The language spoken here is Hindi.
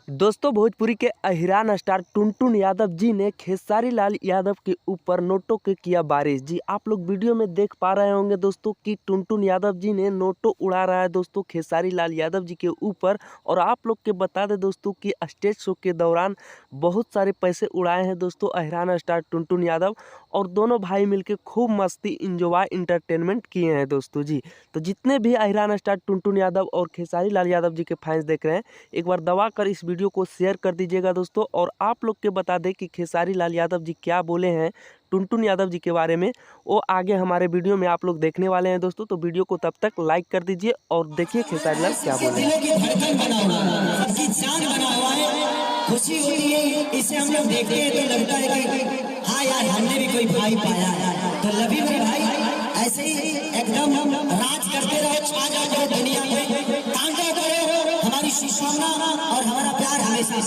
दोस्तों भोजपुरी के अहिरान स्टार टुनटुन यादव जी ने खेसारी लाल यादव के ऊपर नोटों के किया बारिश। जी आप लोग वीडियो में देख पा रहे होंगे दोस्तों कि टुनटुन यादव जी ने नोटों उड़ा रहा है दोस्तों खेसारी लाल यादव जी के ऊपर। और आप लोग के बता दें दोस्तों कि स्टेज शो के दौरान बहुत सारे पैसे उड़ाए हैं दोस्तों अहिरान स्टार टुनटुन यादव। और दोनों भाई मिलकर खूब मस्ती इंजॉय इंटरटेनमेंट किए हैं दोस्तों। जी तो जितने भी अहिरान स्टार टुनटुन यादव और खेसारी लाल यादव जी के फैंस देख रहे हैं, एक बार दबा कर इस वीडियो को शेयर कर दीजिएगा दोस्तों। और आप लोग के बता दें कि खेसारी लाल यादव जी क्या बोले हैं टुनटुन यादव जी के बारे में, वो आगे हमारे वीडियो में आप लोग देखने वाले हैं दोस्तों। तो वीडियो को तब तक लाइक कर दीजिए और देखिए खेसारी लाल क्या बोले हैं। खुशी होती है, इसे हम लोग देखते हैं तो लगता है कि हाँ यार हमने भी कोई भाई पाया है। तो लवी मेरे भाई ऐसे ही एकदम राज करते रहो, छा जाओ दुनिया में, तांडव करो, हमारी शुभकामना और हमारा प्यार हमेशा